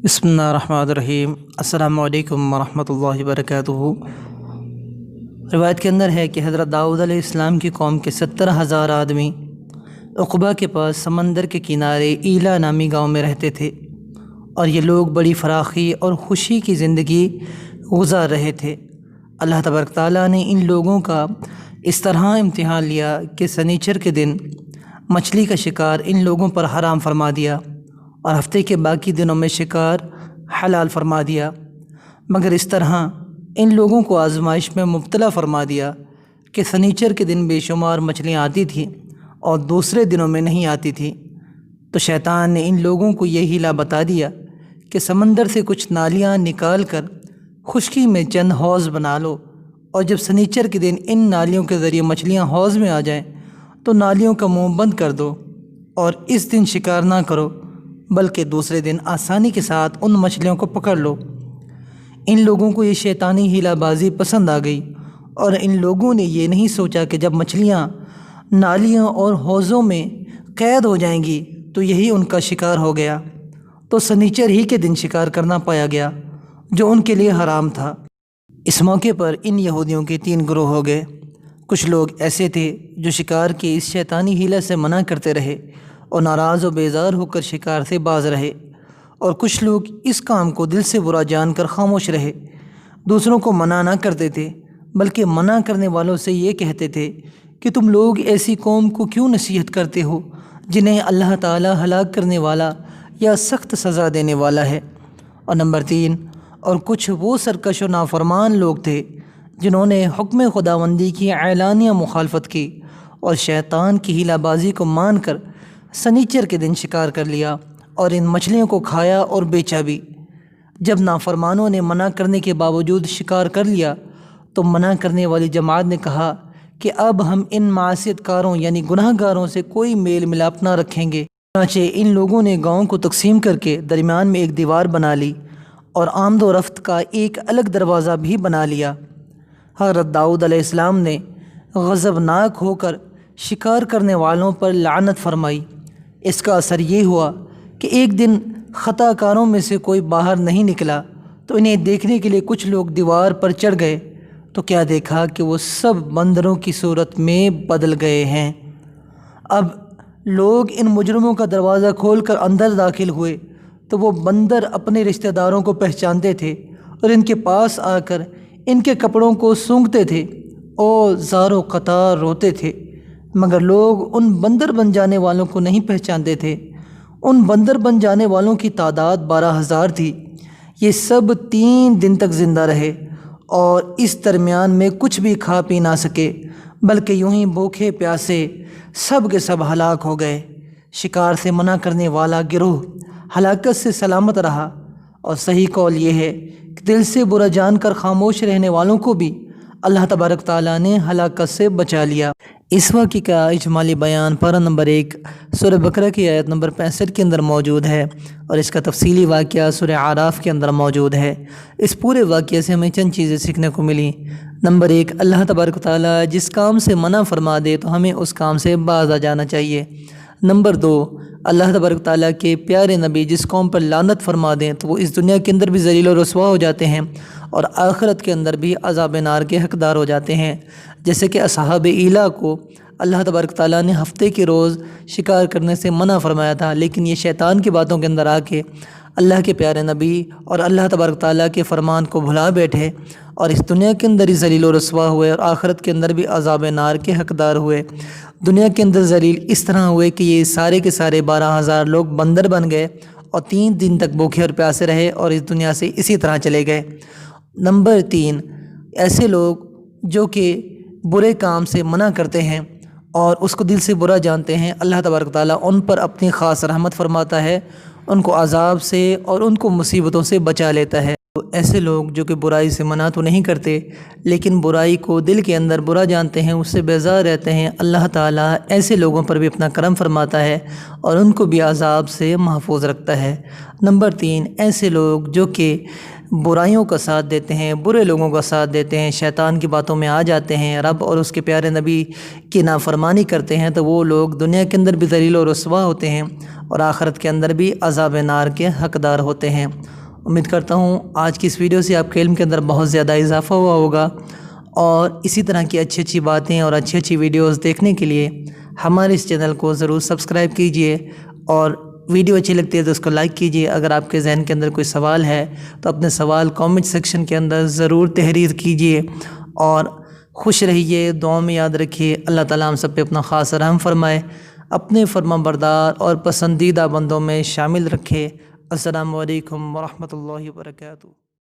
بسم اللہ الرحمن الرحیم۔ السلام علیکم ورحمۃ اللہ وبرکاتہ۔ روایت کے اندر ہے کہ حضرت داؤد علیہ السلام کی قوم کے 70,000 آدمی عقبہ کے پاس سمندر کے کنارے ایلا نامی گاؤں میں رہتے تھے، اور یہ لوگ بڑی فراخی اور خوشی کی زندگی گزار رہے تھے۔ اللہ تبارک تعالیٰ نے ان لوگوں کا اس طرح امتحان لیا کہ سنیچر کے دن مچھلی کا شکار ان لوگوں پر حرام فرما دیا، اور ہفتے کے باقی دنوں میں شکار حلال فرما دیا، مگر اس طرح ان لوگوں کو آزمائش میں مبتلا فرما دیا کہ سنیچر کے دن بے شمار مچھلیاں آتی تھیں اور دوسرے دنوں میں نہیں آتی تھیں۔ تو شیطان نے ان لوگوں کو یہ ہیلا بتا دیا کہ سمندر سے کچھ نالیاں نکال کر خشکی میں چند حوض بنا لو، اور جب سنیچر کے دن ان نالیوں کے ذریعے مچھلیاں حوض میں آ جائیں تو نالیوں کا منہ بند کر دو، اور اس دن شکار نہ کرو بلکہ دوسرے دن آسانی کے ساتھ ان مچھلیوں کو پکڑ لو۔ ان لوگوں کو یہ شیطانی ہیلا بازی پسند آ گئی، اور ان لوگوں نے یہ نہیں سوچا کہ جب مچھلیاں نالیوں اور حوضوں میں قید ہو جائیں گی تو یہی ان کا شکار ہو گیا، تو سنیچر ہی کے دن شکار کرنا پایا گیا جو ان کے لیے حرام تھا۔ اس موقع پر ان یہودیوں کے 3 گروہ ہو گئے۔ کچھ لوگ ایسے تھے جو شکار کے اس شیطانی ہیلا سے منع کرتے رہے اور ناراض و بیزار ہو کر شکار سے باز رہے، اور کچھ لوگ اس کام کو دل سے برا جان کر خاموش رہے۔ دوسروں کو منع نہ کرتے تھے بلکہ منع کرنے والوں سے یہ کہتے تھے کہ تم لوگ ایسی قوم کو کیوں نصیحت کرتے ہو جنہیں اللہ تعالیٰ ہلاک کرنے والا یا سخت سزا دینے والا ہے۔ اور نمبر 3، اور کچھ وہ سرکش و نافرمان لوگ تھے جنہوں نے حکم خداوندی کی اعلانیہ مخالفت کی اور شیطان کی ہیلا بازی کو مان کر سنیچر کے دن شکار کر لیا اور ان مچھلیوں کو کھایا اور بیچا بھی۔ جب نافرمانوں نے منع کرنے کے باوجود شکار کر لیا تو منع کرنے والی جماعت نے کہا کہ اب ہم ان معصیت کاروں یعنی گناہ گاروں سے کوئی میل ملاپ نہ رکھیں گے۔ چنانچہ ان لوگوں نے گاؤں کو تقسیم کر کے درمیان میں ایک دیوار بنا لی اور آمد و رفت کا ایک الگ دروازہ بھی بنا لیا۔ حضرت داؤد علیہ السلام نے غضبناک ہو کر شکار کرنے والوں پر لعنت فرمائی۔ اس کا اثر یہ ہوا کہ ایک دن خطا کاروں میں سے کوئی باہر نہیں نکلا تو انہیں دیکھنے کے لیے کچھ لوگ دیوار پر چڑھ گئے، تو کیا دیکھا کہ وہ سب بندروں کی صورت میں بدل گئے ہیں۔ اب لوگ ان مجرموں کا دروازہ کھول کر اندر داخل ہوئے تو وہ بندر اپنے رشتہ داروں کو پہچانتے تھے اور ان کے پاس آ کر ان کے کپڑوں کو سونگھتے تھے اور زار و قطار روتے تھے، مگر لوگ ان بندر بن جانے والوں کو نہیں پہچانتے تھے۔ ان بندر بن جانے والوں کی تعداد 12,000 تھی۔ یہ سب 3 دن تک زندہ رہے اور اس درمیان میں کچھ بھی کھا پی نہ سکے، بلکہ یوں ہی بھوکے پیاسے سب کے سب ہلاک ہو گئے۔ شکار سے منع کرنے والا گروہ ہلاکت سے سلامت رہا، اور صحیح قول یہ ہے کہ دل سے برا جان کر خاموش رہنے والوں کو بھی اللہ تبارک تعالیٰ نے ہلاکت سے بچا لیا۔ اس واقعے کا اجمالی بیان پارہ نمبر 1 سورہ بقرہ کی آیت نمبر 65 کے اندر موجود ہے، اور اس کا تفصیلی واقعہ سورہ اعراف کے اندر موجود ہے۔ اس پورے واقعے سے ہمیں چند چیزیں سیکھنے کو ملی۔ نمبر 1، اللہ تبارک تعالیٰ جس کام سے منع فرما دے تو ہمیں اس کام سے باز آ جانا چاہیے۔ نمبر 2، اللہ تبارک تعالیٰ کے پیارے نبی جس قوم پر لعنت فرما دیں تو وہ اس دنیا کے اندر بھی ذلیل و رسوا ہو جاتے ہیں اور آخرت کے اندر بھی عذاب نار کے حقدار ہو جاتے ہیں، جیسے کہ اصحاب ایلا کو اللہ تبارک تعالیٰ نے ہفتے کے روز شکار کرنے سے منع فرمایا تھا، لیکن یہ شیطان کی باتوں کے اندر آ کے اللہ کے پیارے نبی اور اللہ تبارک تعالیٰ کے فرمان کو بھلا بیٹھے اور اس دنیا کے اندر ہی ذلیل و رسوا ہوئے اور آخرت کے اندر بھی عذاب نار کے حقدار ہوئے۔ دنیا کے اندر ذلیل اس طرح ہوئے کہ یہ سارے کے سارے 12,000 لوگ بندر بن گئے اور 3 دن تک بھوکے اور پیاسے رہے اور اس دنیا سے اسی طرح چلے گئے۔ نمبر 3، ایسے لوگ جو کہ برے کام سے منع کرتے ہیں اور اس کو دل سے برا جانتے ہیں، اللہ تبارک تعالیٰ ان پر اپنی خاص رحمت فرماتا ہے، ان کو عذاب سے اور ان کو مصیبتوں سے بچا لیتا ہے۔ ایسے لوگ جو کہ برائی سے منع تو نہیں کرتے لیکن برائی کو دل کے اندر برا جانتے ہیں، اس سے بیزار رہتے ہیں، اللہ تعالیٰ ایسے لوگوں پر بھی اپنا کرم فرماتا ہے اور ان کو بھی عذاب سے محفوظ رکھتا ہے۔ نمبر 3، ایسے لوگ جو کہ برائیوں کا ساتھ دیتے ہیں، برے لوگوں کا ساتھ دیتے ہیں، شیطان کی باتوں میں آ جاتے ہیں، رب اور اس کے پیارے نبی کی نافرمانی کرتے ہیں، تو وہ لوگ دنیا کے اندر بھی ذلیل و رسوا ہوتے ہیں اور آخرت کے اندر بھی عذاب نار کے حقدار ہوتے ہیں۔ امید کرتا ہوں آج کی اس ویڈیو سے آپ کے علم کے اندر بہت زیادہ اضافہ ہوا ہوگا، اور اسی طرح کی اچھی اچھی باتیں اور اچھی اچھی ویڈیوز دیکھنے کے لیے ہمارے اس چینل کو ضرور سبسکرائب کیجئے، اور ویڈیو اچھی لگتی ہے تو اس کو لائک کیجئے۔ اگر آپ کے ذہن کے اندر کوئی سوال ہے تو اپنے سوال کامنٹ سیکشن کے اندر ضرور تحریر کیجئے، اور خوش رہیے، دعاؤں میں یاد رکھیے۔ اللہ تعالیٰ ہم سب پہ اپنا خاص رحم فرمائے، اپنے فرما بردار اور پسندیدہ بندوں میں شامل رکھے۔ السلام علیکم ورحمۃ اللہ وبرکاتہ۔